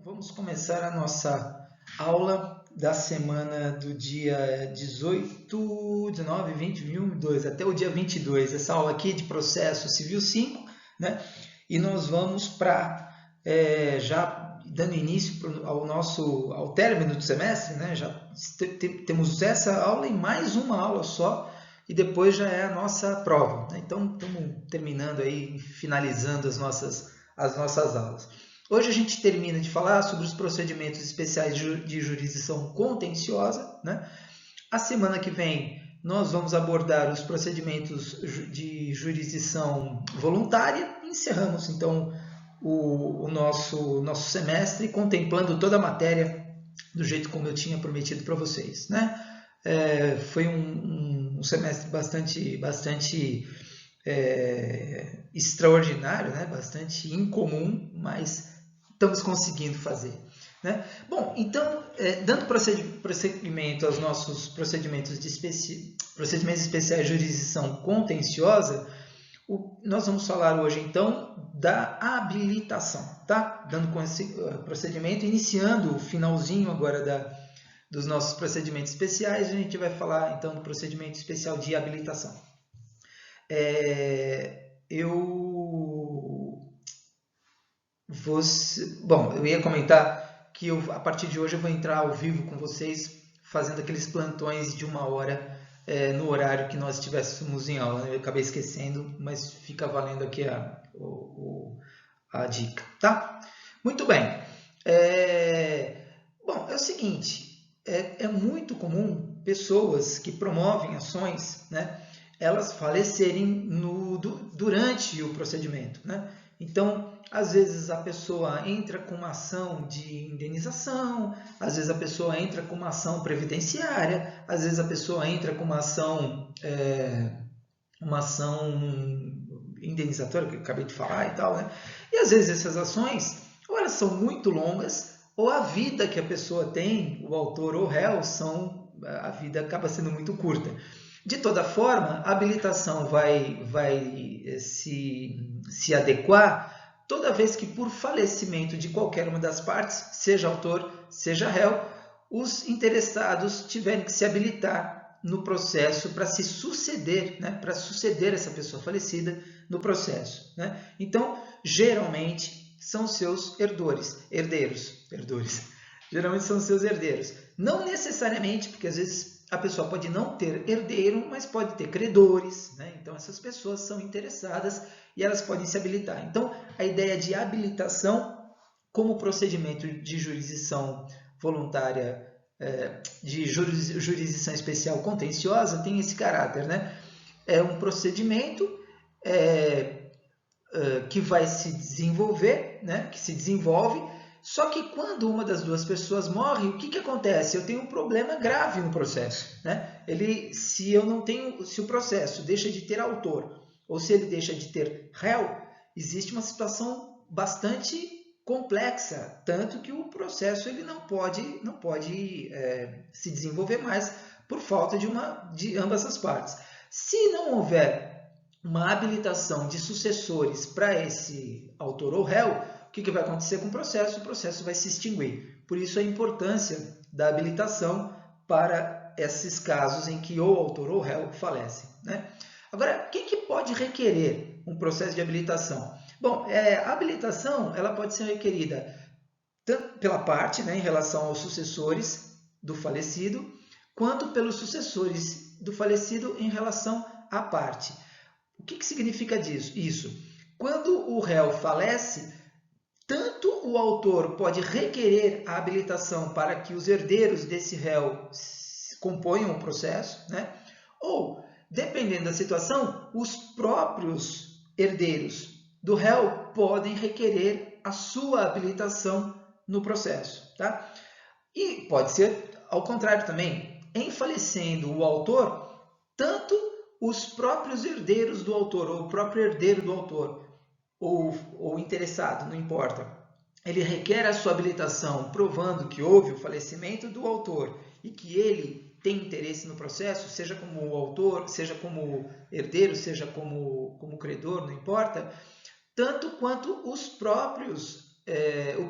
Vamos começar a nossa aula da semana do dia 18, 19, 20, 21, 2, até o dia 22. Essa aula aqui de processo civil 5, né? E nós vamos para, já dando início ao término do semestre, né? Já temos essa aula e mais uma aula só, e depois já é a nossa prova, né? Então, estamos terminando aí, finalizando as nossas aulas. Hoje a gente termina de falar sobre os procedimentos especiais de jurisdição contenciosa, né? A semana que vem nós vamos abordar os procedimentos de jurisdição voluntária e encerramos então o nosso semestre contemplando toda a matéria do jeito como eu tinha prometido para vocês, né? Foi um semestre bastante extraordinário, né? Bastante incomum, mas estamos conseguindo fazer, né? Bom, então, dando prosseguimento aos nossos procedimentos especiais de jurisdição contenciosa, nós vamos falar hoje, então, da habilitação, tá? Dando com esse procedimento, iniciando o finalzinho agora dos nossos procedimentos especiais, a gente vai falar, então, do procedimento especial de habilitação. Eu ia comentar que a partir de hoje eu vou entrar ao vivo com vocês, fazendo aqueles plantões de 1 hora no horário que nós estivéssemos em aula. Eu acabei esquecendo, mas fica valendo aqui a dica, tá? Muito bem. Bom, é o seguinte, é muito comum pessoas que promovem ações, né, elas falecerem durante o procedimento, né? Então, às vezes a pessoa entra com uma ação de indenização, às vezes a pessoa entra com uma ação previdenciária, às vezes a pessoa entra com uma ação indenizatória, que eu acabei de falar e tal, né? E às vezes essas ações, ou elas são muito longas, ou a vida que a pessoa tem, o autor ou o réu, a vida acaba sendo muito curta. De toda forma, a habilitação vai se adequar toda vez que, por falecimento de qualquer uma das partes, seja autor, seja réu, os interessados tiverem que se habilitar no processo para se suceder, né, para suceder essa pessoa falecida no processo, né? Então, geralmente, são seus herdeiros. Geralmente são seus herdeiros. Não necessariamente, porque às vezes a pessoa pode não ter herdeiro, mas pode ter credores, né? Então essas pessoas são interessadas e elas podem se habilitar. Então a ideia de habilitação como procedimento de jurisdição voluntária, de jurisdição especial contenciosa, tem esse caráter, né? É um procedimento que vai se desenvolver, né? Que se desenvolve. Só que quando uma das duas pessoas morre, o que acontece? Eu tenho um problema grave no processo, né? Se o processo deixa de ter autor, ou se ele deixa de ter réu, existe uma situação bastante complexa, tanto que o processo ele não pode se desenvolver mais por falta de ambas as partes. Se não houver uma habilitação de sucessores para esse autor ou réu, o que vai acontecer com o processo? O processo vai se extinguir. Por isso a importância da habilitação para esses casos em que ou autor ou réu falecem, né? Agora, quem que pode requerer um processo de habilitação? Bom, a habilitação ela pode ser requerida tanto pela parte, né, em relação aos sucessores do falecido, quanto pelos sucessores do falecido em relação à parte. O que significa isso? Quando o réu falece, tanto o autor pode requerer a habilitação para que os herdeiros desse réu componham o processo, né? Ou, dependendo da situação, os próprios herdeiros do réu podem requerer a sua habilitação no processo, tá? E pode ser ao contrário também. Em falecendo o autor, tanto os próprios herdeiros do autor, ou o próprio herdeiro do autor, ou interessado, não importa, ele requer a sua habilitação provando que houve o falecimento do autor e que ele tem interesse no processo, seja como autor, seja como herdeiro, seja como credor, não importa, tanto quanto o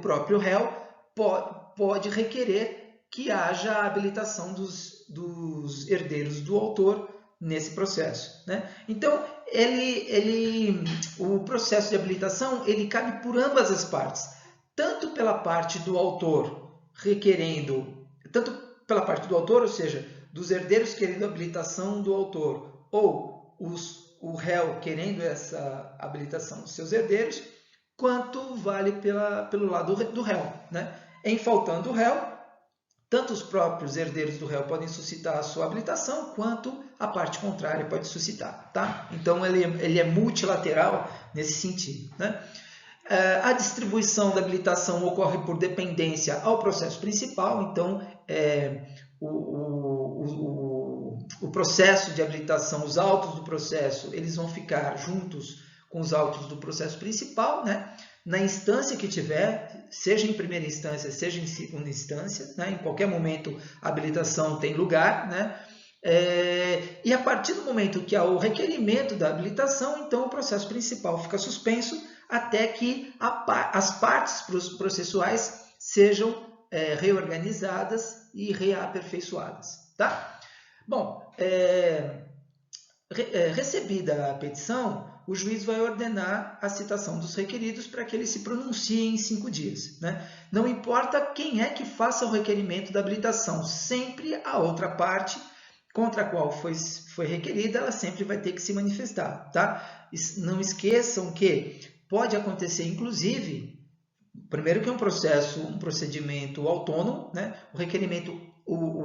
próprio réu pode requerer que haja a habilitação dos herdeiros do autor nesse processo, né? Então, o processo de habilitação ele cabe por ambas as partes, tanto pela parte do autor requerendo, tanto pela parte do autor, ou seja, dos herdeiros querendo a habilitação do autor, ou o réu querendo essa habilitação dos seus herdeiros, quanto vale pelo lado do réu, né? Em faltando o réu, tanto os próprios herdeiros do réu podem suscitar a sua habilitação, quanto a parte contrária pode suscitar, tá? Então, ele é multilateral nesse sentido, né? A distribuição da habilitação ocorre por dependência ao processo principal, então, o processo de habilitação, os autos do processo, eles vão ficar juntos com os autos do processo principal, né? Na instância que tiver, seja em primeira instância, seja em segunda instância, né? Em qualquer momento a habilitação tem lugar, né? E a partir do momento que há o requerimento da habilitação, então o processo principal fica suspenso até que as partes processuais sejam reorganizadas e reaperfeiçoadas, tá? Bom, recebida a petição, o juiz vai ordenar a citação dos requeridos para que eles se pronunciem em 5 dias, né? Não importa quem é que faça o requerimento da habilitação, sempre a outra parte contra a qual foi requerida, ela sempre vai ter que se manifestar, tá? Não esqueçam que pode acontecer, inclusive, primeiro que é um procedimento autônomo, né? O requerimento,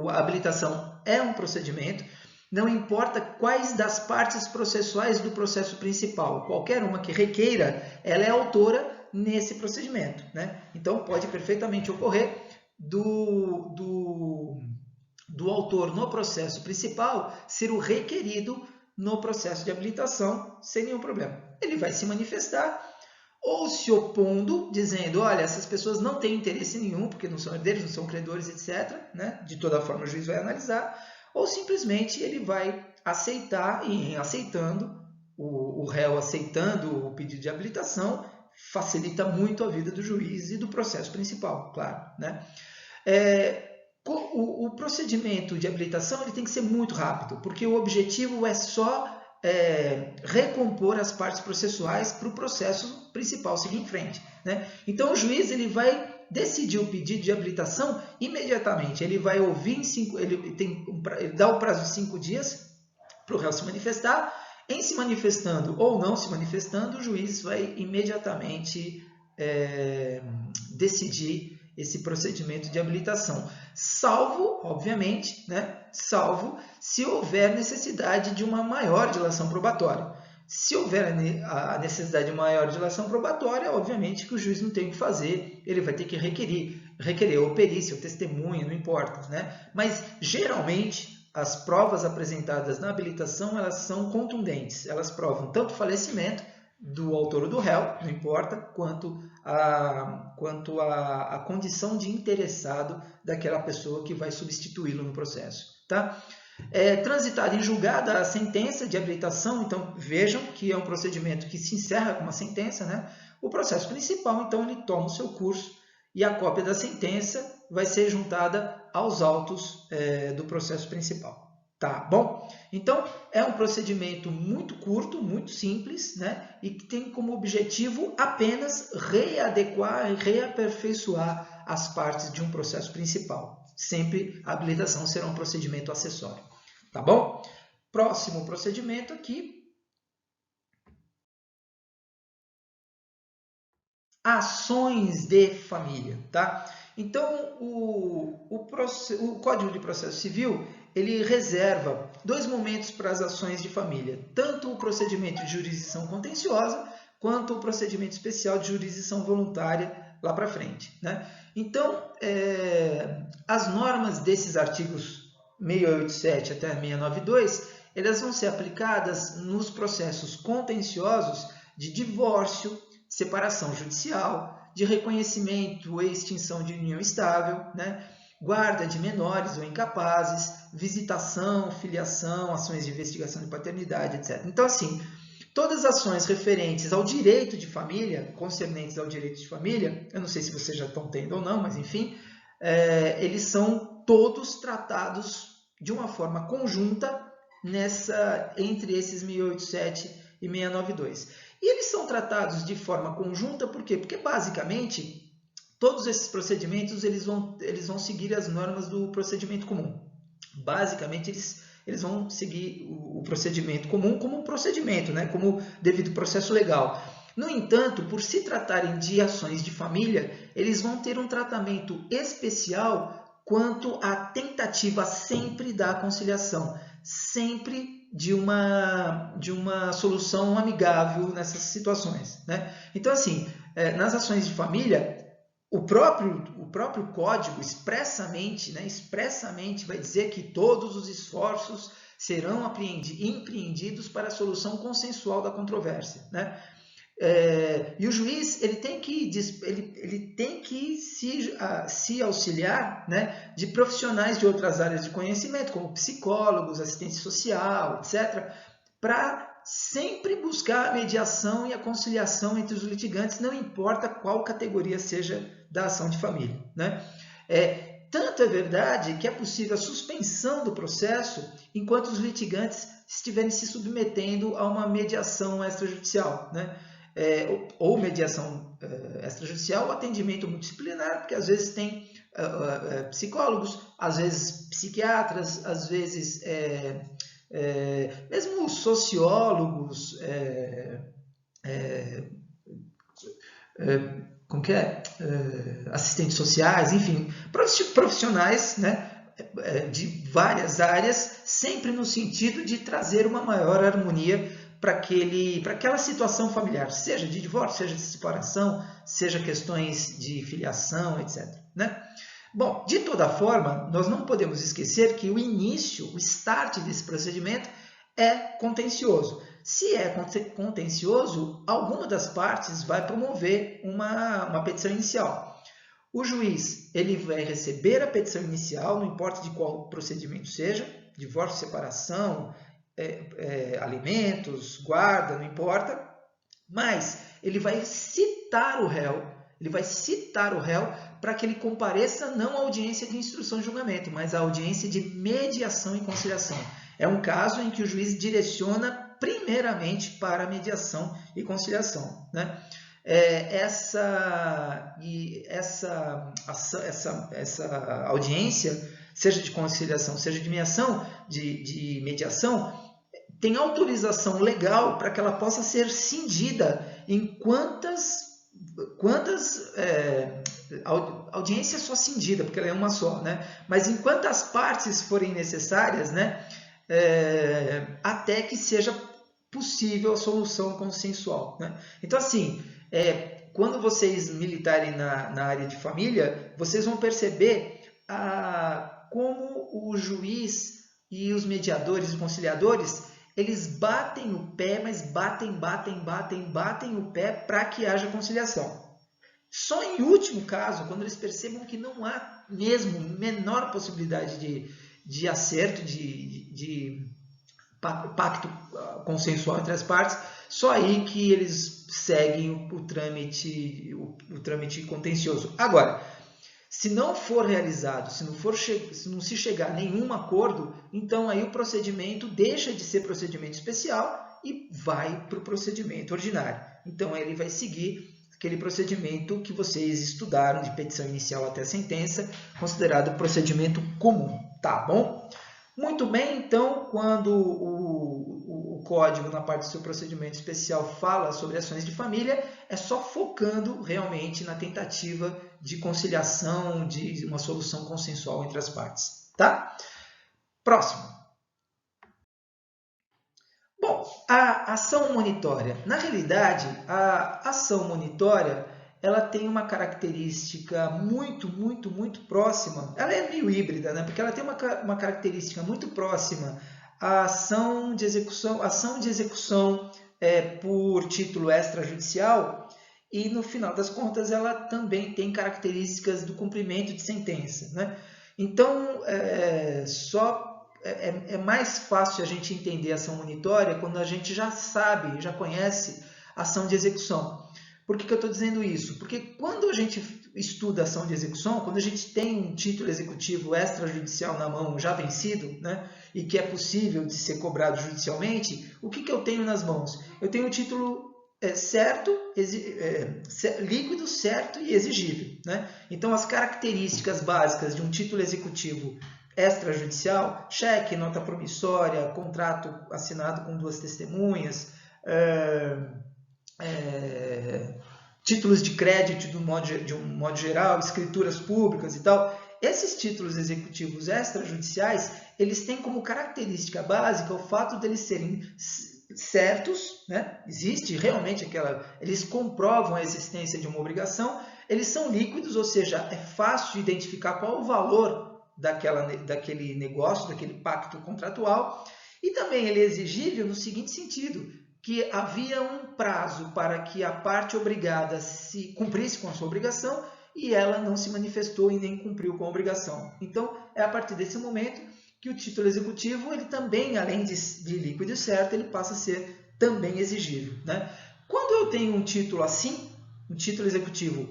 a habilitação é um procedimento, não importa quais das partes processuais do processo principal, qualquer uma que requeira, ela é autora nesse procedimento, né? Então, pode perfeitamente ocorrer do autor no processo principal ser o requerido no processo de habilitação sem nenhum problema. Ele vai se manifestar ou se opondo, dizendo, olha, essas pessoas não têm interesse nenhum, porque não são herdeiros, não são credores, etc., né? De toda forma, o juiz vai analisar, ou simplesmente ele vai aceitar, e em aceitando, o réu aceitando o pedido de habilitação, facilita muito a vida do juiz e do processo principal, claro, né? O procedimento de habilitação ele tem que ser muito rápido, porque o objetivo é só recompor as partes processuais para o processo principal seguir em frente, né? Então, o juiz ele vai decidir o pedido de habilitação imediatamente. Ele vai ouvir ele dá o prazo de 5 dias para o réu se manifestar. Em se manifestando ou não se manifestando, o juiz vai imediatamente decidir esse procedimento de habilitação, salvo, obviamente, né, salvo se houver necessidade de uma maior dilação probatória. Se houver a necessidade de maior dilação probatória, obviamente que o juiz não tem o que fazer, ele vai ter que requerer ou perícia, ou testemunha, não importa, né? Mas, geralmente, as provas apresentadas na habilitação, elas são contundentes, elas provam tanto o falecimento do autor ou do réu, não importa, quanto a condição de interessado daquela pessoa que vai substituí-lo no processo, tá? Transitada em julgada a sentença de habilitação, então vejam que é um procedimento que se encerra com uma sentença, né? O processo principal, então, ele toma o seu curso e a cópia da sentença vai ser juntada aos autos do processo principal. Tá bom? Então, é um procedimento muito curto, muito simples, né? E que tem como objetivo apenas readequar e reaperfeiçoar as partes de um processo principal. Sempre a habilitação será um procedimento acessório. Tá bom? Próximo procedimento aqui. Ações de família, tá? Então, o Código de Processo Civil, ele reserva 2 momentos para as ações de família, tanto o procedimento de jurisdição contenciosa, quanto o procedimento especial de jurisdição voluntária lá para frente, né? Então, as normas desses artigos 687 até 692, elas vão ser aplicadas nos processos contenciosos de divórcio, separação judicial, de reconhecimento e extinção de união estável, né? Guarda de menores ou incapazes, visitação, filiação, ações de investigação de paternidade, etc. Então, assim, todas as ações referentes ao direito de família, concernentes ao direito de família, eu não sei se vocês já estão tendo ou não, mas enfim, eles são todos tratados de uma forma conjunta entre esses 687 e 692. E eles são tratados de forma conjunta por quê? Porque basicamente todos esses procedimentos eles vão seguir as normas do procedimento comum. Basicamente eles vão seguir o procedimento comum como um procedimento, né? Como devido processo legal. No entanto, por se tratarem de ações de família, eles vão ter um tratamento especial quanto à tentativa sempre da conciliação, sempre de uma solução amigável nessas situações, né? Então, assim, nas ações de família, o próprio código expressamente vai dizer que todos os esforços serão empreendidos para a solução consensual da controvérsia, né? E o juiz ele tem que se auxiliar, né, de profissionais de outras áreas de conhecimento, como psicólogos, assistente social, etc., para sempre buscar a mediação e a conciliação entre os litigantes, não importa qual categoria seja da ação de família, né? Tanto é verdade que é possível a suspensão do processo enquanto os litigantes estiverem se submetendo a uma mediação extrajudicial, né? Ou mediação extrajudicial ou atendimento multidisciplinar, porque às vezes tem psicólogos, às vezes psiquiatras, às vezes mesmo sociólogos, como que é? Assistentes sociais, enfim, profissionais, né, de várias áreas, sempre no sentido de trazer uma maior harmonia para aquela situação familiar, seja de divórcio, seja de separação, seja questões de filiação, etc., né? Bom, de toda forma, nós não podemos esquecer que o início, o start desse procedimento é contencioso. Se é contencioso, alguma das partes vai promover uma petição inicial. O juiz ele vai receber a petição inicial, não importa de qual procedimento seja, divórcio, separação, alimentos, guarda, não importa, mas ele vai citar o réu, para que ele compareça não à audiência de instrução e julgamento, mas à audiência de mediação e conciliação. É um caso em que o juiz direciona primeiramente para a mediação e conciliação, né? Essa audiência, seja de conciliação, seja de mediação, tem autorização legal para que ela possa ser cindida em quantas audiência só cindida, porque ela é uma só, né? Mas em quantas partes forem necessárias, né? Até que seja possível a solução consensual, né? Então, assim, quando vocês militarem na área de família, vocês vão perceber como o juiz e os mediadores e conciliadores eles batem o pé, mas batem o pé para que haja conciliação. Só em último caso, quando eles percebam que não há mesmo menor possibilidade de acerto, de pacto consensual entre as partes, só aí que eles seguem o trâmite contencioso. Agora, se não for realizado, se não se chegar a nenhum acordo, então aí o procedimento deixa de ser procedimento especial e vai para o procedimento ordinário. Então ele vai seguir aquele procedimento que vocês estudaram de petição inicial até a sentença, considerado procedimento comum, tá bom? Muito bem, então, quando o código, na parte do seu procedimento especial, fala sobre ações de família, é só focando realmente na tentativa de conciliação, de uma solução consensual entre as partes, tá? Próximo. Bom, a ação monitória. Na realidade, a ação monitória ela tem uma característica muito próxima. Ela é meio híbrida, né? Porque ela tem uma característica muito próxima à ação de execução por título extrajudicial e, no final das contas, ela também tem características do cumprimento de sentença, né? Então, só é mais fácil a gente entender a ação monitória quando a gente já sabe, já conhece a ação de execução. Por que eu estou dizendo isso? Porque quando a gente estuda ação de execução, quando a gente tem um título executivo extrajudicial na mão já vencido, né, e que é possível de ser cobrado judicialmente, o que eu tenho nas mãos? Eu tenho o título certo, líquido, certo e exigível, né? Então, as características básicas de um título executivo extrajudicial, cheque, nota promissória, contrato assinado com 2 testemunhas, títulos de crédito de um modo geral, escrituras públicas e tal. Esses títulos executivos extrajudiciais, eles têm como característica básica o fato deles serem certos, né? Existe realmente eles comprovam a existência de uma obrigação, eles são líquidos, ou seja, é fácil de identificar qual o valor daquele negócio, daquele pacto contratual, e também ele é exigível no seguinte sentido, que havia um prazo para que a parte obrigada se cumprisse com a sua obrigação e ela não se manifestou e nem cumpriu com a obrigação. Então, é a partir desse momento que o título executivo, ele também, além de líquido e certo, ele passa a ser também exigível, né? Quando eu tenho um título assim, um título executivo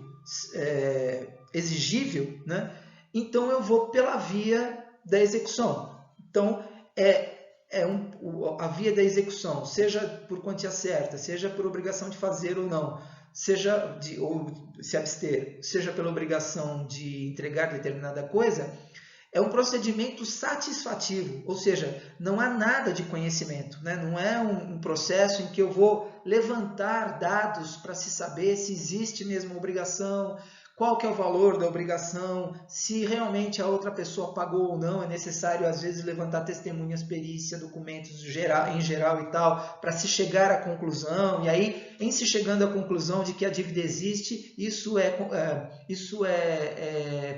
exigível, né? Então eu vou pela via da execução. Então, a via da execução, seja por quantia certa, seja por obrigação de fazer ou não, ou se abster, seja pela obrigação de entregar determinada coisa, é um procedimento satisfativo, ou seja, não há nada de conhecimento, né? Não é um processo em que eu vou levantar dados para se saber se existe mesmo a obrigação, qual que é o valor da obrigação, se realmente a outra pessoa pagou ou não. É necessário, às vezes, levantar testemunhas, perícia, documentos em geral e tal, para se chegar à conclusão. E aí, em se chegando à conclusão de que a dívida existe, isso é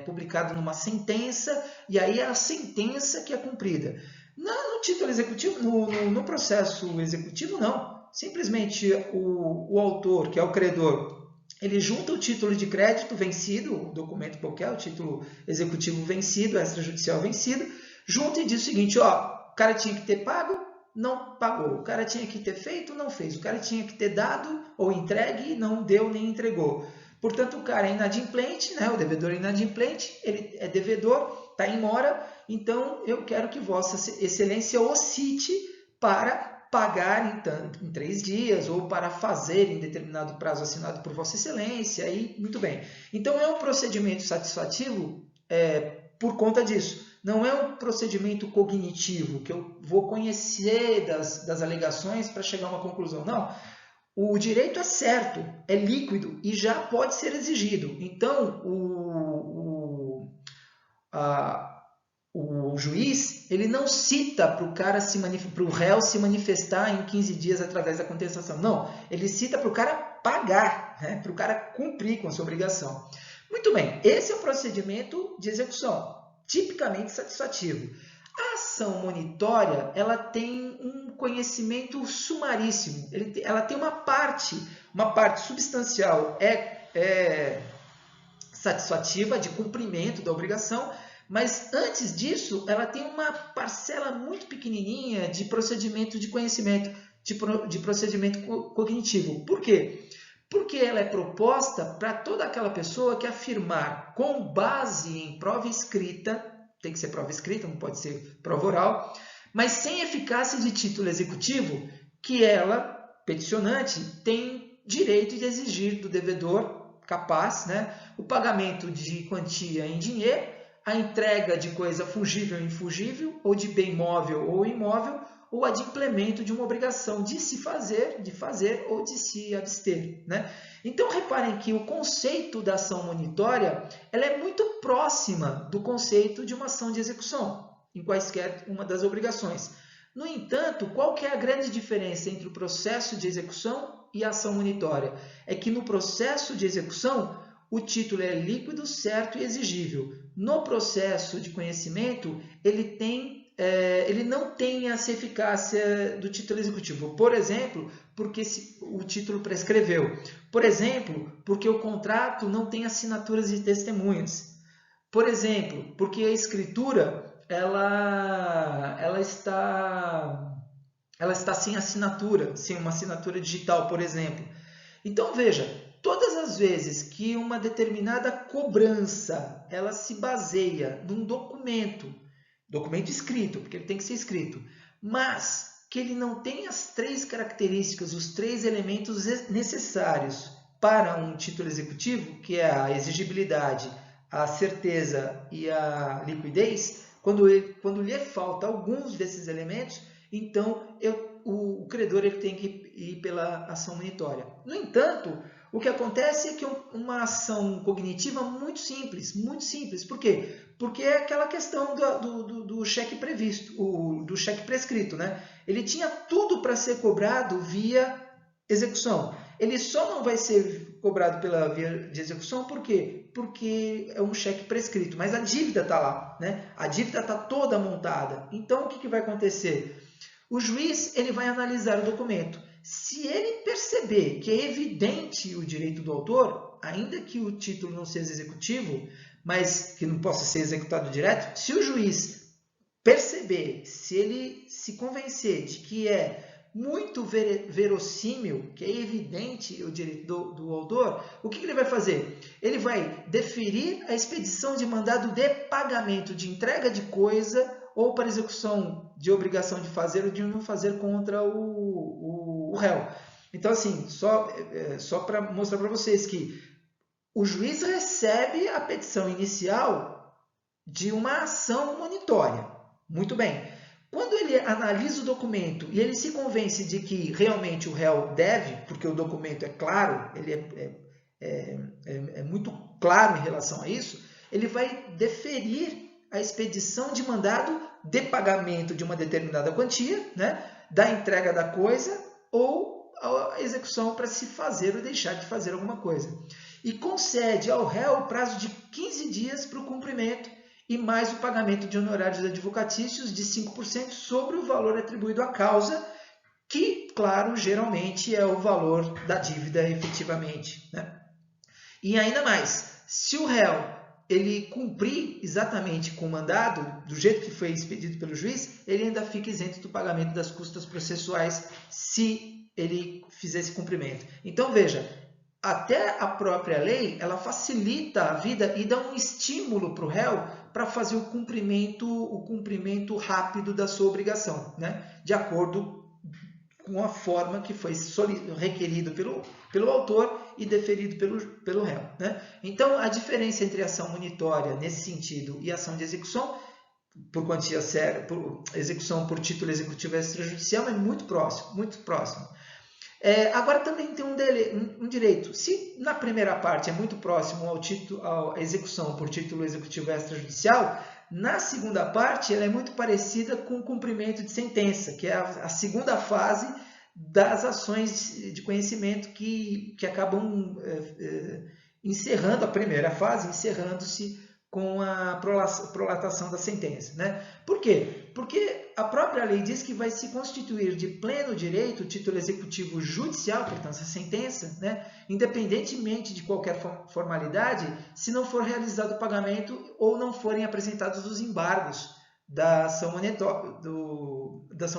publicado numa sentença, e aí é a sentença que é cumprida. No título executivo, no processo executivo, não. Simplesmente o autor, que é o credor, ele junta o título de crédito vencido, o documento qualquer, o título executivo vencido, extrajudicial vencido, junta e diz o seguinte, ó, o cara tinha que ter pago, não pagou, o cara tinha que ter feito, não fez, o cara tinha que ter dado ou entregue, não deu nem entregou. Portanto, o cara é inadimplente, né? O devedor é inadimplente, ele é devedor, está em mora, então eu quero que Vossa Excelência o cite para pagar em 3 dias ou para fazer em determinado prazo assinado por Vossa Excelência, aí muito bem. Então é um procedimento satisfativo por conta disso. Não é um procedimento cognitivo, que eu vou conhecer das alegações para chegar a uma conclusão. Não. O direito é certo, é líquido e já pode ser exigido. Então, o juiz, ele não cita para o réu se manifestar em 15 dias através da contestação. Não, ele cita para o cara pagar, né? Para o cara cumprir com a sua obrigação. Muito bem, esse é o procedimento de execução, tipicamente satisfativo. A ação monitória, ela tem um conhecimento sumaríssimo. Ela tem uma parte substancial satisfativa de cumprimento da obrigação, mas antes disso, ela tem uma parcela muito pequenininha de procedimento de conhecimento, de procedimento cognitivo. Por quê? Porque ela é proposta para toda aquela pessoa que afirmar com base em prova escrita, tem que ser prova escrita, não pode ser prova oral, mas sem eficácia de título executivo, que ela, peticionante, tem direito de exigir do devedor capaz, né, o pagamento de quantia em dinheiro, a entrega de coisa fungível ou infungível, ou de bem móvel ou imóvel, ou adimplemento de uma obrigação de se fazer, de fazer ou de se abster, né? Então, reparem que o conceito da ação monitória ela é muito próxima do conceito de uma ação de execução, em quaisquer uma das obrigações. No entanto, qual que é a grande diferença entre o processo de execução e a ação monitória? É que no processo de execução, o título é líquido, certo e exigível. No processo de conhecimento, ele não tem essa eficácia do título executivo. Por exemplo, porque o título prescreveu. Por exemplo, porque o contrato não tem assinaturas de testemunhas. Por exemplo, porque a escritura ela está sem assinatura, sem uma assinatura digital, por exemplo. Então, veja, todas as vezes que uma determinada cobrança ela se baseia num documento escrito, porque ele tem que ser escrito, mas que ele não tem as 3 características, os 3 elementos necessários para um título executivo, que é a exigibilidade, a certeza e a liquidez, quando lhe falta alguns desses elementos, então o credor ele tem que ir pela ação monitória. No entanto, o que acontece é que uma ação cognitiva muito simples. Por quê? Porque é aquela questão do cheque previsto, do cheque prescrito, né? Ele tinha tudo para ser cobrado via execução. Ele só não vai ser cobrado pela via de execução, por quê? Porque é um cheque prescrito, mas a dívida está lá, né? A dívida está toda montada. Então, o que vai acontecer? O juiz ele vai analisar o documento. Se ele perceber que é evidente o direito do autor, ainda que o título não seja executivo, mas que não possa ser executado direto, se o juiz perceber, se ele se convencer de que é muito verossímil, que é evidente o direito do autor, o que ele vai fazer? Ele vai deferir a expedição de mandado de pagamento, de entrega de coisa, ou para execução de obrigação de fazer ou de não fazer contra o réu. Então, assim, só para mostrar para vocês que o juiz recebe a petição inicial de uma ação monitória. Muito bem. Quando ele analisa o documento e ele se convence de que realmente o réu deve, porque o documento é claro, ele é muito claro em relação a isso, ele vai deferir a expedição de mandado de pagamento de uma determinada quantia, né, da entrega da coisa ou a execução para se fazer ou deixar de fazer alguma coisa. E concede ao réu o prazo de 15 dias para o cumprimento e mais o pagamento de honorários advocatícios de 5% sobre o valor atribuído à causa, que, claro, geralmente é o valor da dívida efetivamente, né? E ainda mais, se o réu ele cumprir exatamente com o mandado, do jeito que foi expedido pelo juiz, ele ainda fica isento do pagamento das custas processuais se ele fizer esse cumprimento. Então, veja, até a própria lei, ela facilita a vida e dá um estímulo para o réu para fazer o cumprimento rápido da sua obrigação, né? De acordo com a forma que foi requerido pelo autor e deferido pelo réu, né? Então, a diferença entre ação monitória nesse sentido e ação de execução por quantia certa, por execução por título executivo extrajudicial é muito próximo. Agora também tem um direito. Se na primeira parte é muito próximo à execução por título executivo extrajudicial, na segunda parte ela é muito parecida com o cumprimento de sentença, que é a segunda fase das ações de conhecimento que acabam encerrando a primeira fase, encerrando-se com a prolatação da sentença, né? Por quê? Porque a própria lei diz que vai se constituir de pleno direito o título executivo judicial, portanto, a sentença, né? Independentemente de qualquer formalidade, se não for realizado o pagamento ou não forem apresentados os embargos da ação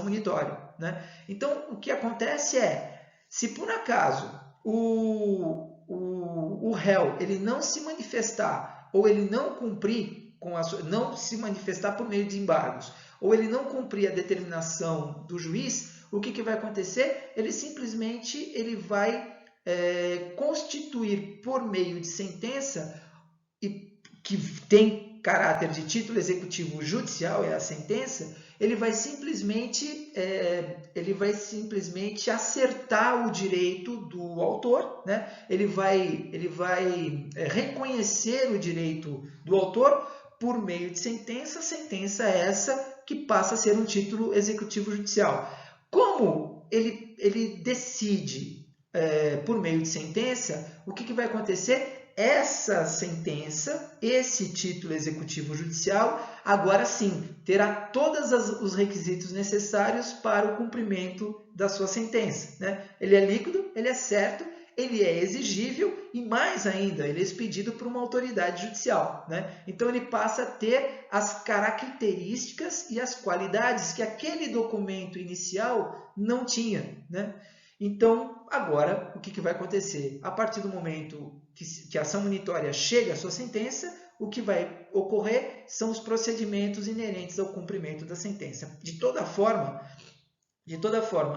monitória, né? Então, o que acontece é, se por acaso o réu ele não se manifestar ou ele não cumprir não se manifestar por meio de embargos, ou ele não cumprir a determinação do juiz, o que vai acontecer? Ele simplesmente vai constituir por meio de sentença, que tem caráter de título executivo judicial, é a sentença, ele vai simplesmente acertar o direito do autor, né? Ele vai reconhecer o direito do autor por meio de sentença essa que passa a ser um título executivo judicial. Como ele decide por meio de sentença, o que vai acontecer? Essa sentença, esse título executivo judicial, agora sim, terá todos os requisitos necessários para o cumprimento da sua sentença, né? Ele é líquido, ele é certo, ele é exigível e, mais ainda, ele é expedido por uma autoridade judicial, né? Então, ele passa a ter as características e as qualidades que aquele documento inicial não tinha, né? Então, agora, o que vai acontecer? A partir do momento que a ação munitória chega à sua sentença, o que vai ocorrer são os procedimentos inerentes ao cumprimento da sentença. De toda forma,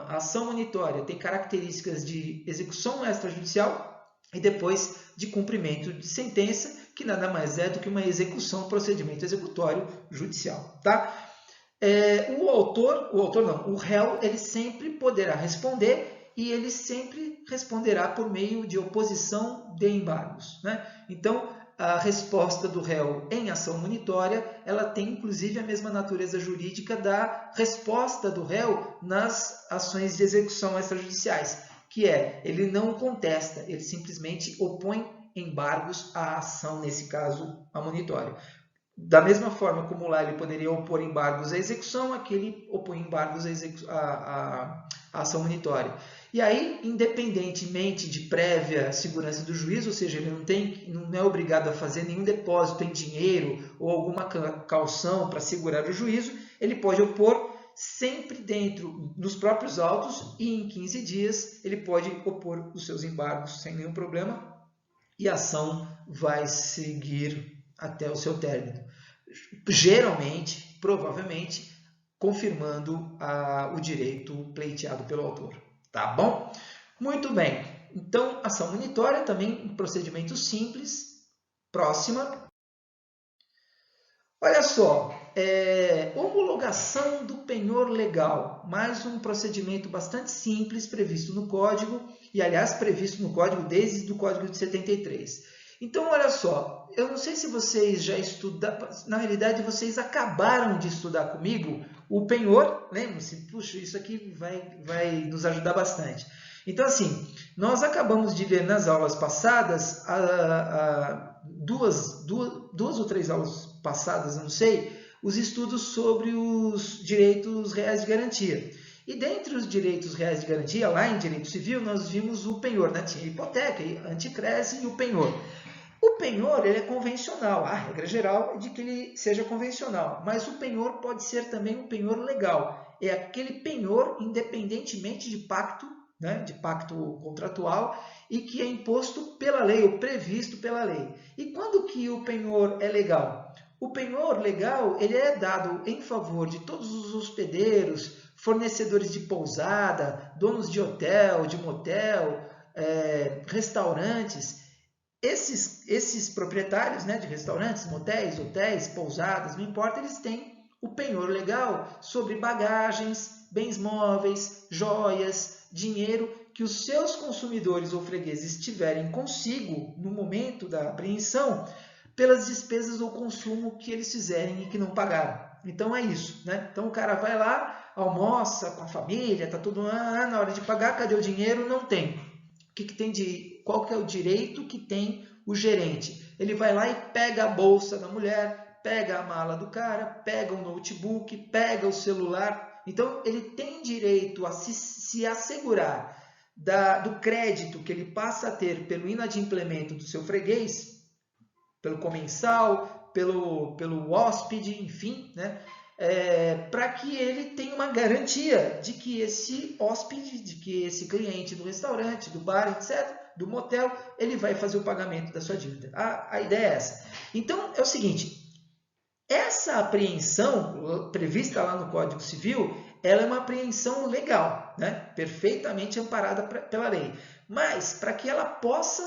a ação munitória tem características de execução extrajudicial e depois de cumprimento de sentença, que nada mais é do que uma execução, procedimento executório judicial, tá? O réu, ele sempre poderá responder e ele sempre responderá por meio de oposição de embargos, né? Então, a resposta do réu em ação munitória, ela tem inclusive a mesma natureza jurídica da resposta do réu nas ações de execução extrajudiciais, que é, ele não contesta, ele simplesmente opõe embargos à ação, nesse caso, a monitória. Da mesma forma como lá ele poderia opor embargos à execução, aqui ele opõe embargos à ação monitória. E aí, independentemente de prévia segurança do juiz, ou seja, ele não é obrigado a fazer nenhum depósito em dinheiro ou alguma caução para segurar o juízo, ele pode opor sempre dentro dos próprios autos e em 15 dias ele pode opor os seus embargos sem nenhum problema e a ação vai seguir até o seu término. Geralmente, provavelmente, confirmando o direito pleiteado pelo autor. Tá bom? Muito bem. Então, ação munitória também um procedimento simples. Próxima. Olha só, homologação do penhor legal. Mais um procedimento bastante simples previsto no Código, e aliás previsto no Código desde o Código de 73. Então, olha só, eu não sei se vocês já estudaram, na realidade vocês acabaram de estudar comigo o penhor, lembre-se, puxa, isso aqui vai nos ajudar bastante. Então, assim, nós acabamos de ver nas aulas passadas, duas ou três aulas passadas, não sei, os estudos sobre os direitos reais de garantia. E dentre os direitos reais de garantia, lá em direito civil, nós vimos o penhor, né? Tinha a hipoteca, a anticrese e o penhor. O penhor ele é convencional, a regra geral é de que ele seja convencional, mas o penhor pode ser também um penhor legal. É aquele penhor independentemente de pacto, né, de pacto contratual, e que é imposto pela lei, ou previsto pela lei. E quando que o penhor é legal? O penhor legal ele é dado em favor de todos os hospedeiros, fornecedores de pousada, donos de hotel, de motel, restaurantes. Esses proprietários, né, de restaurantes, motéis, hotéis, pousadas, não importa, eles têm o penhor legal sobre bagagens, bens móveis, joias, dinheiro que os seus consumidores ou fregueses tiverem consigo no momento da apreensão pelas despesas ou consumo que eles fizerem e que não pagaram. Então é isso, né? Então o cara vai lá, almoça com a família, tá tudo na hora de pagar, cadê o dinheiro? Não tem. Qual que é o direito que tem o gerente? Ele vai lá e pega a bolsa da mulher, pega a mala do cara, pega o notebook, pega o celular. Então, ele tem direito a se assegurar do crédito que ele passa a ter pelo inadimplemento do seu freguês, pelo comensal, pelo hóspede, enfim, né? Para que ele tenha uma garantia de que esse hóspede, de que esse cliente do restaurante, do bar, etc., do motel, ele vai fazer o pagamento da sua dívida. A ideia é essa. Então, é o seguinte, essa apreensão prevista lá no Código Civil, ela é uma apreensão legal, né? Perfeitamente amparada pela lei. Mas, para que ela possa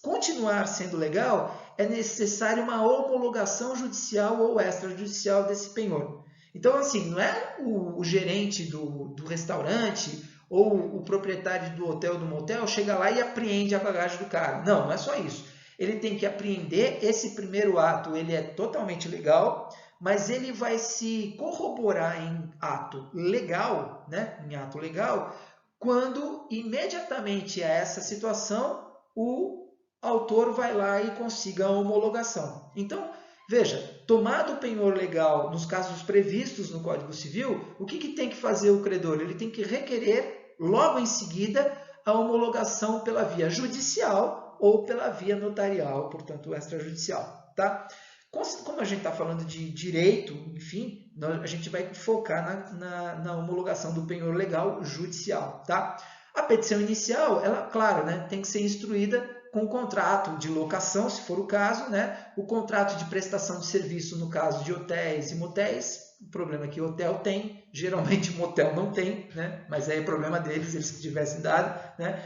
continuar sendo legal, é necessário uma homologação judicial ou extrajudicial desse penhor. Então, assim, não é o gerente do restaurante ou o proprietário do hotel ou do motel chega lá e apreende a bagagem do cara. Não, não é só isso. Ele tem que apreender, esse primeiro ato ele é totalmente legal, mas ele vai se corroborar em ato legal, né? Em ato legal, quando imediatamente a essa situação o autor vai lá e consiga a homologação. Então, veja, tomado o penhor legal nos casos previstos no Código Civil, o que tem que fazer o credor? Ele tem que requerer logo em seguida a homologação pela via judicial ou pela via notarial, portanto extrajudicial. Tá? Como a gente está falando de direito, enfim, a gente vai focar na homologação do penhor legal judicial. Tá? A petição inicial, ela, claro, né, tem que ser instruída com o contrato de locação, se for o caso, né, o contrato de prestação de serviço, no caso de hotéis e motéis. O problema é que hotel tem, geralmente motel não tem, né, mas aí é problema deles, eles que tivessem dado. Né,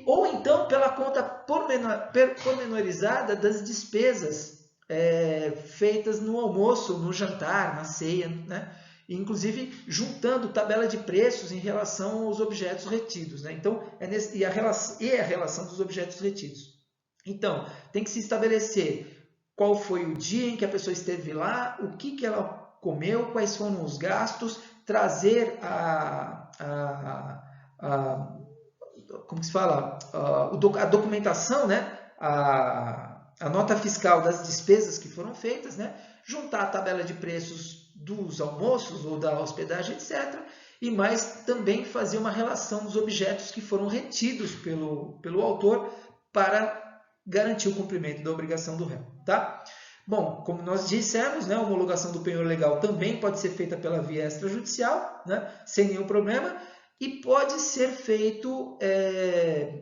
ou então pela conta pormenorizada das despesas feitas no almoço, no jantar, na ceia, né? Inclusive juntando tabela de preços em relação aos objetos retidos. Né? Então, a relação dos objetos retidos. Então, tem que se estabelecer qual foi o dia em que a pessoa esteve lá, o que ela comeu, quais foram os gastos, trazer como se fala? A documentação, né? A nota fiscal das despesas que foram feitas, né? Juntar a tabela de preços dos almoços ou da hospedagem, etc. E mais também fazer uma relação dos objetos que foram retidos pelo autor para garantir o cumprimento da obrigação do réu. Tá? Bom, como nós dissemos, né, a homologação do penhor legal também pode ser feita pela via extrajudicial, né, sem nenhum problema, e pode ser feito,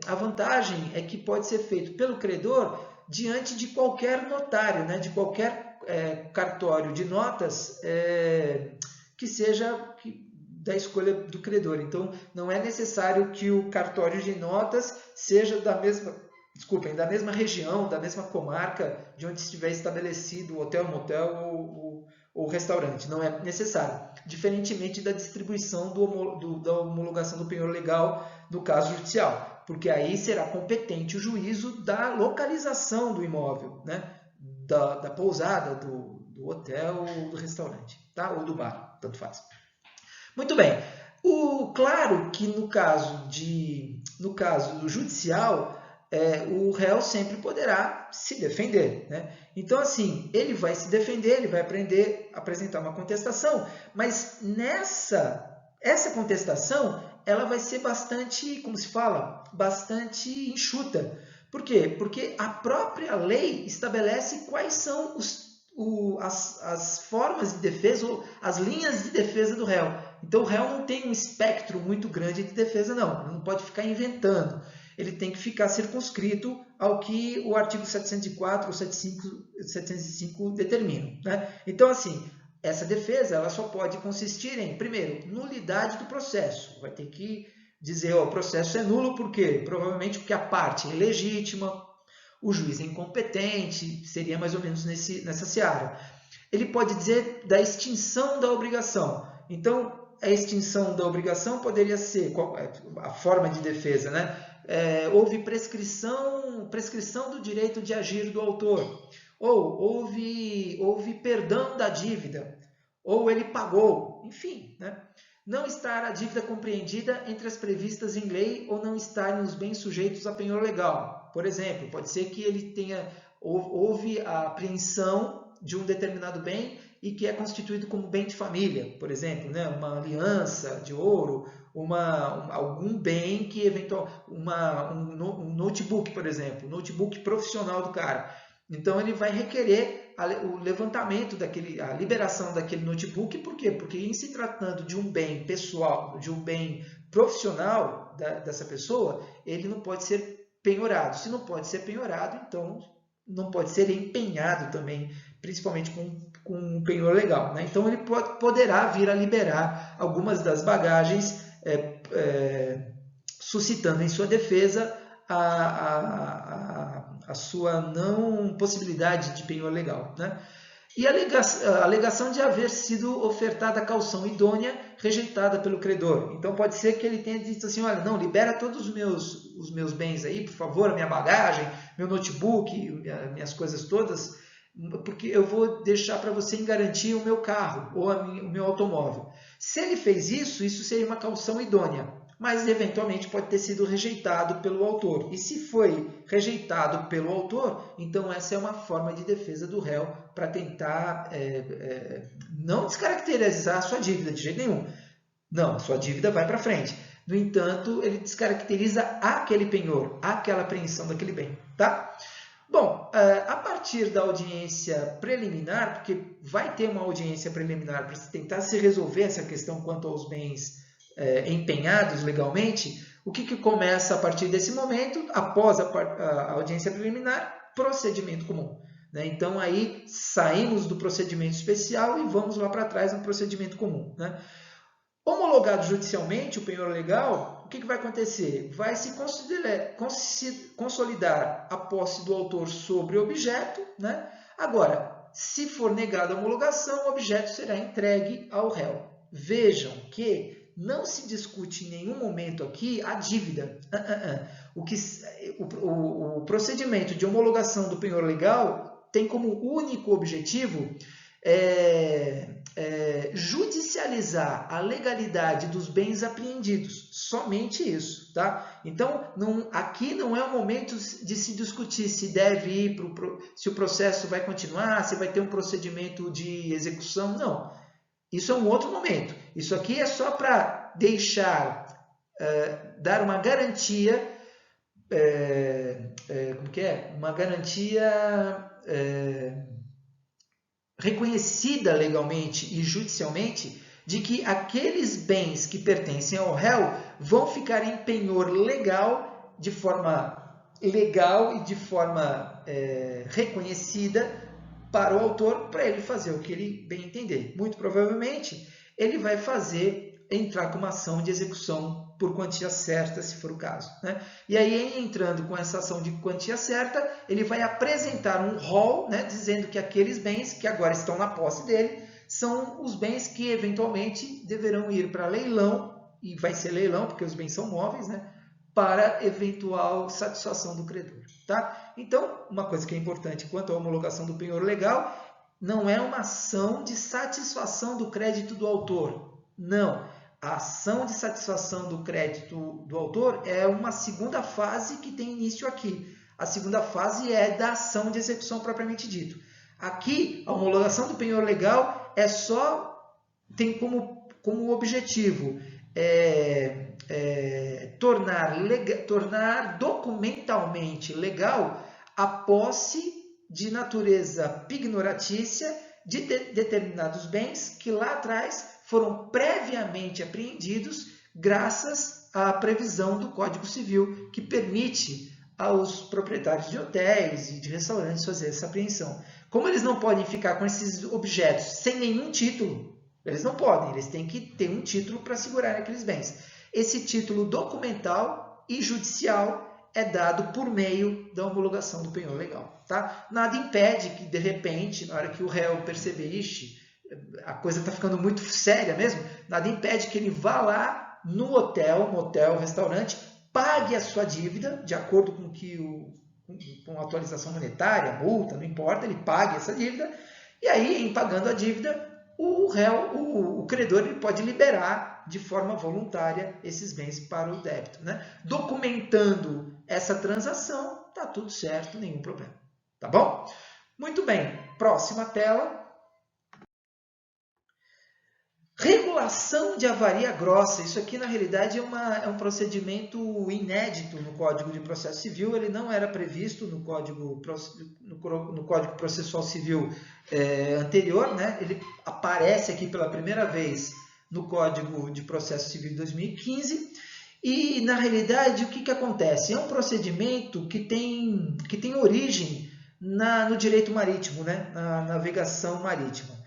a vantagem é que pode ser feito pelo credor diante de qualquer notário, né, de qualquer cartório de notas que seja da escolha do credor. Então, não é necessário que o cartório de notas seja da mesma região, da mesma comarca de onde estiver estabelecido o hotel, motel ou restaurante. Não é necessário. Diferentemente da distribuição da homologação do penhor legal no caso judicial, porque aí será competente o juízo da localização do imóvel, né? Da pousada, do hotel ou do restaurante, tá? Ou do bar, tanto faz. Muito bem. Claro que no caso do judicial, o réu sempre poderá se defender. Né? Então, assim, ele vai se defender, ele vai apresentar uma contestação, mas essa contestação ela vai ser bastante, como se fala, bastante enxuta. Por quê? Porque a própria lei estabelece quais são as formas de defesa ou as linhas de defesa do réu. Então, o réu não tem um espectro muito grande de defesa, não. Ele não pode ficar inventando. Ele tem que ficar circunscrito ao que o artigo 704 ou 705 determinam. Né? Então, assim, essa defesa ela só pode consistir em, primeiro, nulidade do processo. Vai ter que dizer, o processo é nulo por quê? Provavelmente porque a parte é ilegítima, o juiz é incompetente, seria mais ou menos nessa seara. Ele pode dizer da extinção da obrigação. Então, a extinção da obrigação poderia ser a forma de defesa, né? Houve prescrição do direito de agir do autor, ou houve perdão da dívida, ou ele pagou, enfim, né? Não estar a dívida compreendida entre as previstas em lei ou não estar nos bens sujeitos a penhor legal. Por exemplo, pode ser que ele houve a apreensão de um determinado bem e que é constituído como bem de família, por exemplo, né? Uma aliança de ouro, algum bem que um notebook, por exemplo, notebook profissional do cara. Então ele vai requerer o levantamento a liberação daquele notebook. Por quê? Porque em se tratando de um bem pessoal, de um bem profissional dessa pessoa, ele não pode ser penhorado. Se não pode ser penhorado, então não pode ser empenhado também, principalmente com um penhor legal. Né? Então ele poderá vir a liberar algumas das bagagens, suscitando em sua defesa a sua não possibilidade de penhor legal. Né? E a alegação de haver sido ofertada a caução idônea rejeitada pelo credor. Então pode ser que ele tenha dito assim, olha, não, libera todos os meus bens aí, por favor, a minha bagagem, meu notebook, minhas coisas todas, porque eu vou deixar para você em garantia o meu carro ou o meu automóvel. Se ele fez isso, isso seria uma caução idônea, mas eventualmente pode ter sido rejeitado pelo autor. E se foi rejeitado pelo autor, então essa é uma forma de defesa do réu para tentar não descaracterizar a sua dívida de jeito nenhum. Não, a sua dívida vai para frente. No entanto, ele descaracteriza aquele penhor, aquela apreensão daquele bem. Tá? Bom, a partir da audiência preliminar, porque vai ter uma audiência preliminar para tentar se resolver essa questão quanto aos bens empenhados legalmente, o que começa a partir desse momento, após a audiência preliminar? Procedimento comum. Né? Então, aí saímos do procedimento especial e vamos lá para trás no procedimento comum. Né? Homologado judicialmente o penhor legal, o que vai acontecer? Vai se consolidar a posse do autor sobre o objeto. Né? Agora, se for negada a homologação, o objeto será entregue ao réu. Vejam que não se discute em nenhum momento aqui a dívida. O procedimento de homologação do penhor legal tem como único objetivo judicializar a legalidade dos bens apreendidos. Somente isso. Tá? Então, aqui não é o momento de se discutir se deve ir se o processo vai continuar, se vai ter um procedimento de execução. Não. Isso é um outro momento. Isso aqui é só para deixar, dar uma garantia, como que é? Uma garantia reconhecida legalmente e judicialmente de que aqueles bens que pertencem ao réu vão ficar em penhor legal, de forma legal e de forma reconhecida para o autor, para ele fazer o que ele bem entender. Muito provavelmente, ele vai entrar com uma ação de execução por quantia certa, se for o caso. Né? E aí, entrando com essa ação de quantia certa, ele vai apresentar um rol, né, dizendo que aqueles bens que agora estão na posse dele são os bens que, eventualmente, deverão ir para leilão, e vai ser leilão, porque os bens são móveis, né, para eventual satisfação do credor. Tá? Então, uma coisa que é importante quanto à homologação do penhor legal, não é uma ação de satisfação do crédito do autor. Não. A ação de satisfação do crédito do autor é uma segunda fase que tem início aqui. A segunda fase é da ação de execução propriamente dito. Aqui, a homologação do penhor legal tem como objetivo tornar documentalmente legal a posse de natureza pignoratícia de determinados bens que lá atrás foram previamente apreendidos graças à previsão do Código Civil que permite aos proprietários de hotéis e de restaurantes fazer essa apreensão. Como eles não podem ficar com esses objetos sem nenhum título, eles não podem, eles têm que ter um título para segurar aqueles bens. Esse título documental e judicial é dado por meio da homologação do penhor legal. Tá? Nada impede que, de repente, na hora que o réu perceber, a coisa está ficando muito séria mesmo, nada impede que ele vá lá no hotel, motel, restaurante, pague a sua dívida, de acordo com a atualização monetária, multa, não importa, ele pague essa dívida, e aí, em pagando a dívida, o credor ele pode liberar de forma voluntária esses bens para o débito. Né? Documentando essa transação, está tudo certo, nenhum problema. Tá bom? Muito bem, próxima tela. Regulação de avaria grossa. Isso aqui, na realidade, é um procedimento inédito no Código de Processo Civil. Ele não era previsto no Código Processual Civil anterior. Né? Ele aparece aqui pela primeira vez no Código de Processo Civil de 2015. E, na realidade, o que acontece? É um procedimento que tem origem no direito marítimo, né? Na navegação marítima.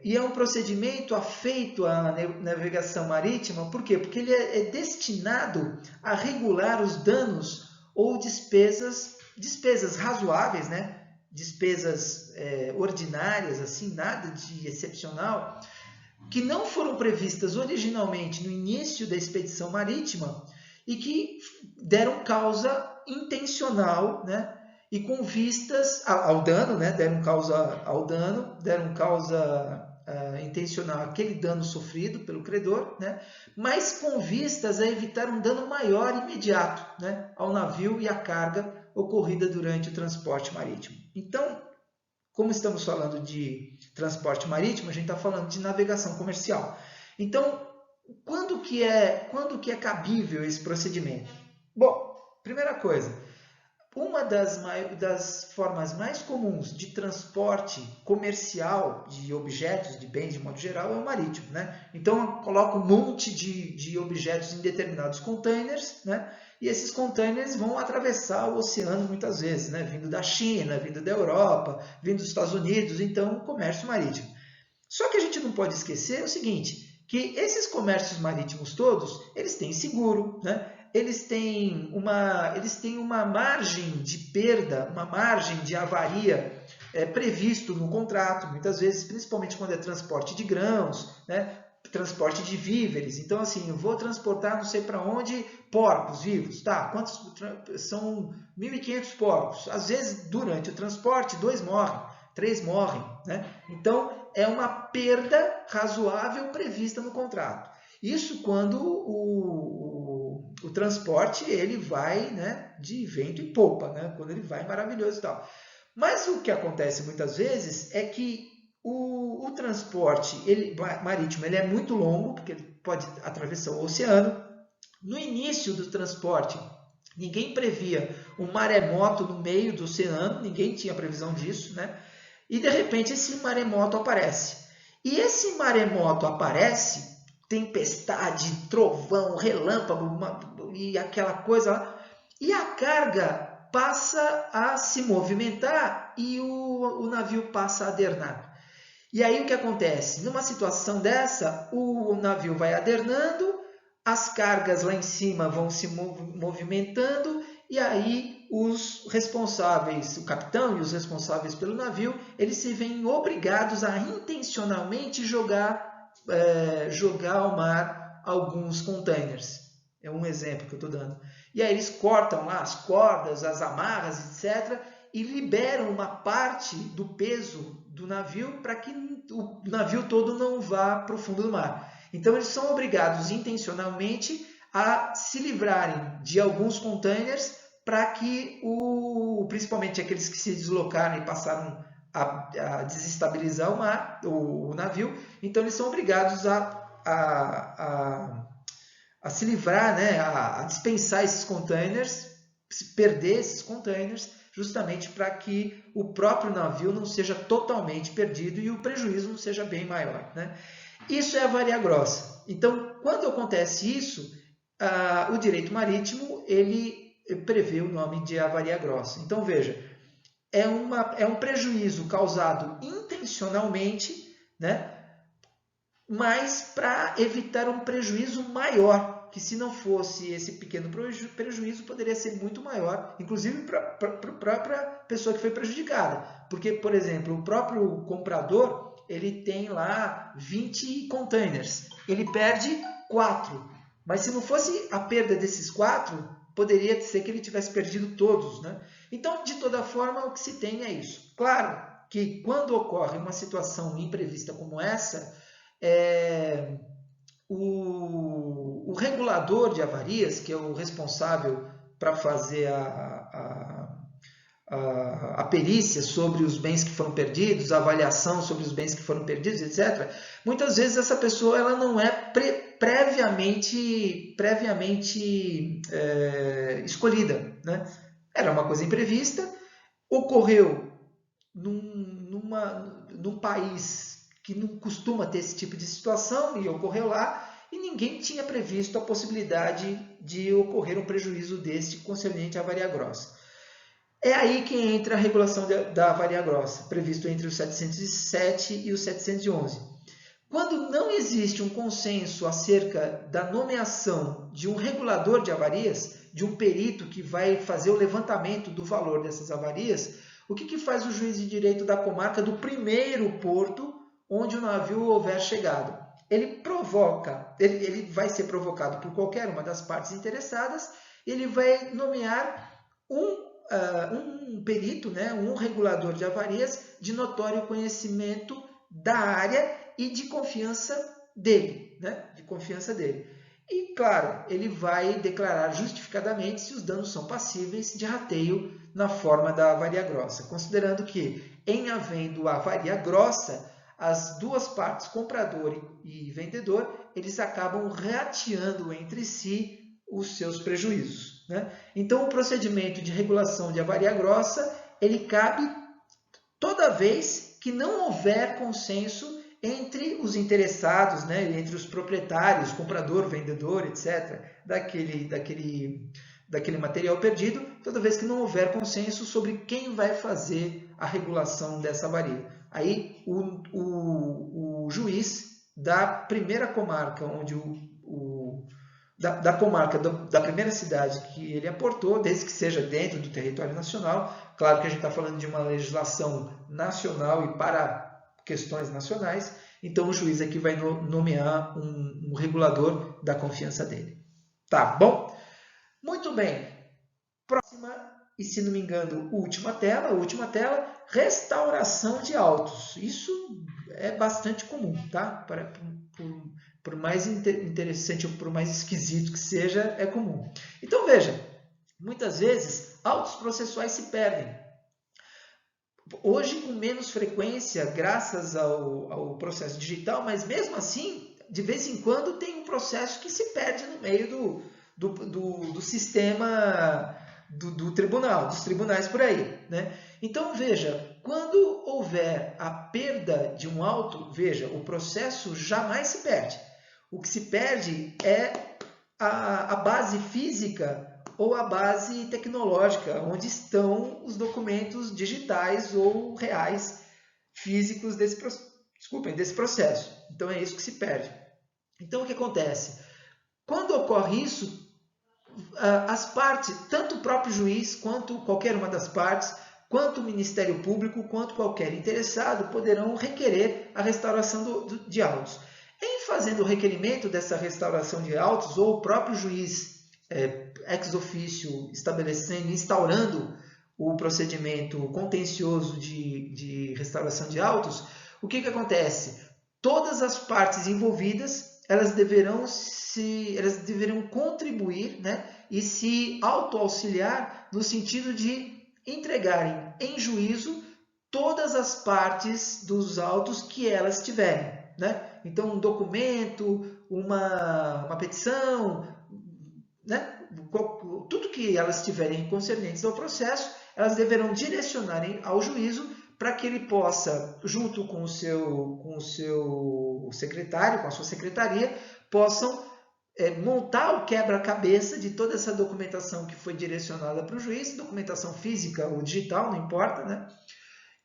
E é um procedimento afeito à navegação marítima, por quê? Porque ele é destinado a regular os danos ou despesas razoáveis, né? Despesas ordinárias, assim, nada de excepcional, que não foram previstas originalmente no início da expedição marítima e que deram causa intencional, né? E com vistas ao dano, né? Deram causa ao dano, deram causa intencional àquele dano sofrido pelo credor, né? Mas com vistas a evitar um dano maior imediato, né? Ao navio e à carga ocorrida durante o transporte marítimo. Então, como estamos falando de transporte marítimo, a gente está falando de navegação comercial. Então, quando que é cabível esse procedimento? Bom, primeira coisa, uma das formas mais comuns de transporte comercial de objetos, de bens de modo geral, é o marítimo, né? Então, eu coloco um monte de objetos em determinados containers, né? E esses containers vão atravessar o oceano muitas vezes, né? Vindo da China, vindo da Europa, vindo dos Estados Unidos, então, comércio marítimo. Só que a gente não pode esquecer o seguinte, que esses comércios marítimos todos, eles têm seguro, né? Eles têm uma margem de perda, uma margem de avaria previsto no contrato, muitas vezes, principalmente quando é transporte de grãos, né? Transporte de víveres. Então, assim, eu vou transportar não sei para onde porcos vivos. Tá, quantos são 1.500 porcos? Às vezes, durante o transporte, 2 morrem, 3 morrem, né? Então, é uma perda razoável prevista no contrato. Isso quando o transporte ele vai, né, de vento e popa, né, quando ele vai maravilhoso e tal. Mas o que acontece muitas vezes é que o transporte marítimo ele é muito longo, porque ele pode atravessar o oceano. No início do transporte, ninguém previa um maremoto no meio do oceano, ninguém tinha previsão disso, né? E de repente esse maremoto aparece. E esse maremoto aparece, tempestade, trovão, relâmpago e aquela coisa lá, e a carga passa a se movimentar e o navio passa a adernar. E aí o que acontece? Numa situação dessa, o navio vai adernando, as cargas lá em cima vão se movimentando e aí os responsáveis, o capitão e os responsáveis pelo navio, eles se veem obrigados a intencionalmente jogar ao mar alguns containers. É um exemplo que eu estou dando. E aí eles cortam lá as cordas, as amarras, etc., e liberam uma parte do peso do navio para que o navio todo não vá para o fundo do mar. Então eles são obrigados intencionalmente a se livrarem de alguns containers para que, principalmente aqueles que se deslocaram e passaram a desestabilizar o navio, então eles são obrigados a se livrar, né, a dispensar esses containers, perder esses containers, justamente para que o próprio navio não seja totalmente perdido e o prejuízo não seja bem maior, né? Isso é avaria grossa. Então, quando acontece isso, o direito marítimo ele prevê o nome de avaria grossa. Então, veja, é um prejuízo causado intencionalmente, né? Mas para evitar um prejuízo maior, que se não fosse esse pequeno prejuízo, poderia ser muito maior, inclusive para a própria pessoa que foi prejudicada. Porque, por exemplo, o próprio comprador, ele tem lá 20 containers, ele perde 4. Mas se não fosse a perda desses 4, poderia ser que ele tivesse perdido todos, né? Então, de toda forma, o que se tem é isso. Claro que quando ocorre uma situação imprevista como essa, o regulador de avarias, que é o responsável para fazer a perícia sobre os bens que foram perdidos, a avaliação sobre os bens que foram perdidos, etc., muitas vezes essa pessoa ela não é previamente escolhida, né? Era uma coisa imprevista, ocorreu num país que não costuma ter esse tipo de situação e ocorreu lá, e ninguém tinha previsto a possibilidade de ocorrer um prejuízo deste concernente à avaria grossa. É aí que entra a regulação da avaria grossa, previsto entre os 707 e os 711. Quando não existe um consenso acerca da nomeação de um regulador de avarias, de um perito que vai fazer o levantamento do valor dessas avarias, o que faz o juiz de direito da comarca do primeiro porto onde o navio houver chegado? Ele vai ser provocado por qualquer uma das partes interessadas, ele vai nomear um perito, né, um regulador de avarias de notório conhecimento da área e de confiança dele, né, E, claro, ele vai declarar justificadamente se os danos são passíveis de rateio na forma da avaria grossa, considerando que, em havendo avaria grossa, as duas partes, comprador e vendedor, eles acabam rateando entre si os seus prejuízos, né? Então, o procedimento de regulação de avaria grossa, ele cabe toda vez que não houver consenso entre os interessados, né? Entre os proprietários, comprador, vendedor, etc., daquele material perdido, toda vez que não houver consenso sobre quem vai fazer a regulação dessa avaria. Aí o juiz da primeira comarca, onde da comarca da primeira cidade que ele aportou, desde que seja dentro do território nacional, claro que a gente está falando de uma legislação nacional e para questões nacionais, então o juiz aqui vai nomear um regulador da confiança dele. Tá bom? Muito bem. Próxima, e se não me engano, última tela, restauração de autos. Isso é bastante comum, tá? Por mais interessante ou por mais esquisito que seja, é comum. Então, veja, muitas vezes, autos processuais se perdem. Hoje, com menos frequência, graças ao processo digital, mas mesmo assim, de vez em quando, tem um processo que se perde no meio do sistema do tribunal, dos tribunais por aí, né? Então, veja, quando houver a perda de um auto, veja, o processo jamais se perde. O que se perde é a base física ou a base tecnológica, onde estão os documentos digitais ou reais físicos desse processo. Então, é isso que se perde. Então, o que acontece? Quando ocorre isso, as partes, tanto o próprio juiz, quanto qualquer uma das partes, quanto o Ministério Público, quanto qualquer interessado, poderão requerer a restauração de autos. Em fazendo o requerimento dessa restauração de autos, ou o próprio juiz ex officio instaurando o procedimento contencioso de restauração de autos, o que acontece? Todas as partes envolvidas, elas deverão contribuir, né, e se autoauxiliar no sentido de entregarem em juízo todas as partes dos autos que elas tiverem, né? Então, um documento, uma petição, né? Tudo que elas tiverem concernentes ao processo, elas deverão direcionar ao juízo para que ele possa, junto com o seu secretário, com a sua secretaria, possam montar o quebra-cabeça de toda essa documentação que foi direcionada para o juiz, documentação física ou digital, não importa, né?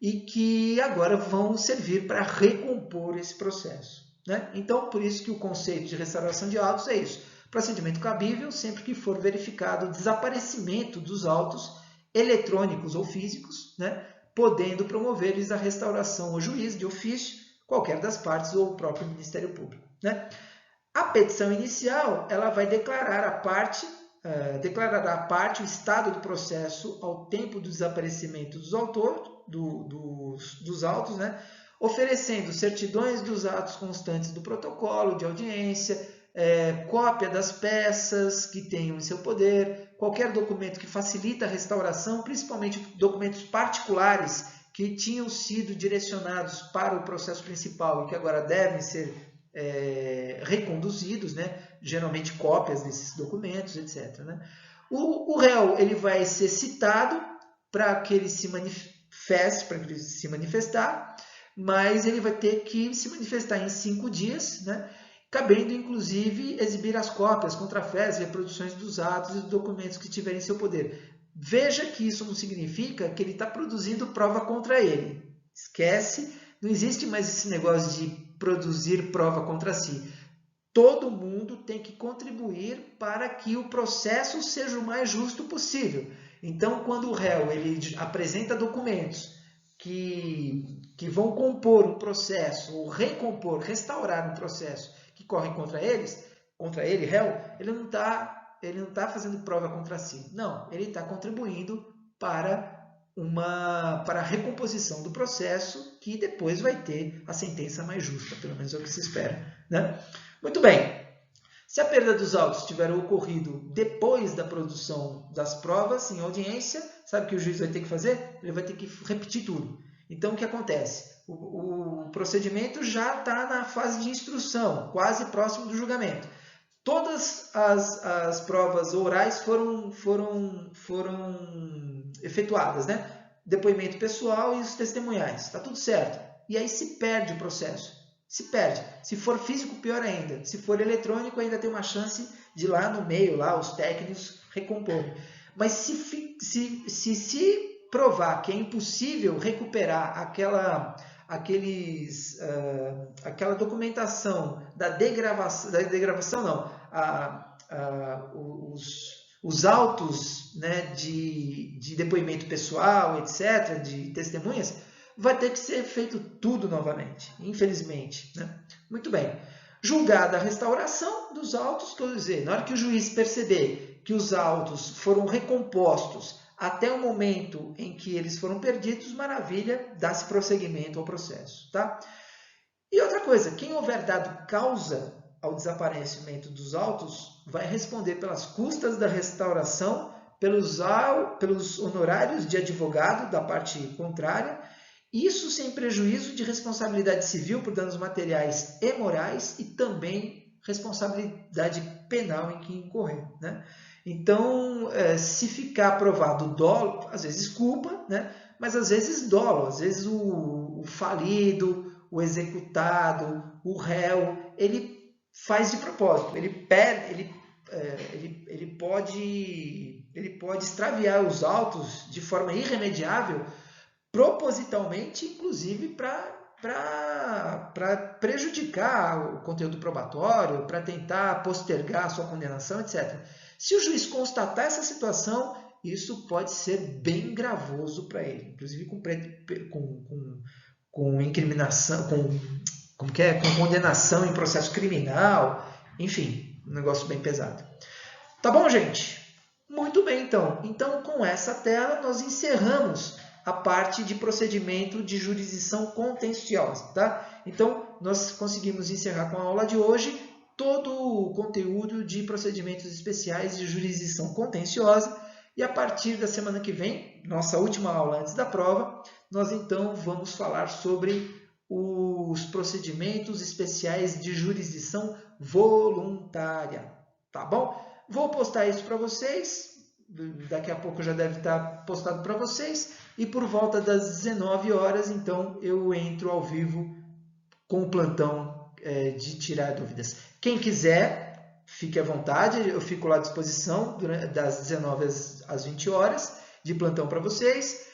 E que agora vão servir para recompor esse processo, né? Então, por isso que o conceito de restauração de autos é isso. Procedimento cabível sempre que for verificado o desaparecimento dos autos eletrônicos ou físicos, né? Podendo promover-lhes a restauração ao juiz de ofício, qualquer das partes ou o próprio Ministério Público, né? A petição inicial, ela vai declarará a parte o estado do processo ao tempo do desaparecimento dos autos, né? Oferecendo certidões dos atos constantes do protocolo de audiência, cópia das peças que tenham em seu poder, qualquer documento que facilita a restauração, principalmente documentos particulares que tinham sido direcionados para o processo principal e que agora devem ser reconduzidos, né? Geralmente cópias desses documentos, etc., né? O réu ele vai ser citado para que ele se manifestar, mas ele vai ter que se manifestar em 5 dias, né? Cabendo inclusive exibir as cópias, contrafés, reproduções dos atos e dos documentos que tiverem em seu poder. Veja que isso não significa que ele está produzindo prova contra ele. Esquece, não existe mais esse negócio de produzir prova contra si. Todo mundo tem que contribuir para que o processo seja o mais justo possível. Então, quando o réu ele apresenta documentos que vão compor um processo, ou recompor, restaurar um processo que corre contra ele, réu, ele não está fazendo prova contra si. Não, ele está contribuindo para a recomposição do processo, que depois vai ter a sentença mais justa, pelo menos é o que se espera, né? Muito bem. Se a perda dos autos tiver ocorrido depois da produção das provas em audiência, sabe o que o juiz vai ter que fazer? Ele vai ter que repetir tudo. Então, o que acontece? o procedimento já está na fase de instrução, quase próximo do julgamento. Todas as provas orais foram efetuadas, né? Depoimento pessoal e os testemunhais, está tudo certo. E aí se perde o processo, se perde. Se for físico, pior ainda. Se for eletrônico, ainda tem uma chance de lá no meio, lá os técnicos recomporem. Mas se provar que é impossível recuperar aquela documentação da degravação não, os autos, né, de depoimento pessoal, etc., de testemunhas, vai ter que ser feito tudo novamente, infelizmente, né? Muito bem. Julgada a restauração dos autos, quer dizer, na hora que o juiz perceber que os autos foram recompostos até o momento em que eles foram perdidos, maravilha, dá-se prosseguimento ao processo, tá? E outra coisa, quem houver dado causa ao desaparecimento dos autos vai responder pelas custas da restauração, pelos honorários de advogado da parte contrária, isso sem prejuízo de responsabilidade civil por danos materiais e morais e também responsabilidade penal em que incorrer, né? Então, se ficar provado dolo, às vezes culpa, né? Mas às vezes dolo, às vezes o falido, o executado, o réu, ele faz de propósito, ele pode extraviar os autos de forma irremediável, propositalmente, inclusive para prejudicar o conteúdo probatório, para tentar postergar a sua condenação, etc. Se o juiz constatar essa situação, isso pode ser bem gravoso para ele, inclusive com incriminação, com condenação em processo criminal, enfim, um negócio bem pesado. Tá bom, gente? Muito bem, então. Então, com essa tela, nós encerramos a parte de procedimento de jurisdição contenciosa, tá? Então, nós conseguimos encerrar com a aula de hoje todo o conteúdo de procedimentos especiais de jurisdição contenciosa e a partir da semana que vem, nossa última aula antes da prova, nós então vamos falar sobre os procedimentos especiais de jurisdição voluntária, tá bom? Vou postar isso para vocês, daqui a pouco já deve estar postado para vocês, e por volta das 19 horas, então, eu entro ao vivo com o plantão de tirar dúvidas. Quem quiser, fique à vontade, eu fico lá à disposição das 19 às 20 horas, de plantão para vocês.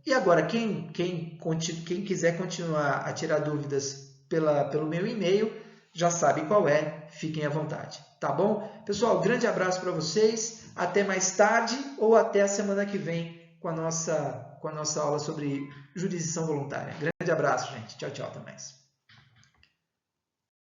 E agora, quem quiser continuar a tirar dúvidas pelo meu e-mail, já sabe qual é, fiquem à vontade. Tá bom? Pessoal, grande abraço para vocês, até mais tarde ou até a semana que vem com a nossa aula sobre jurisdição voluntária. Grande abraço, gente. Tchau, tchau, até mais.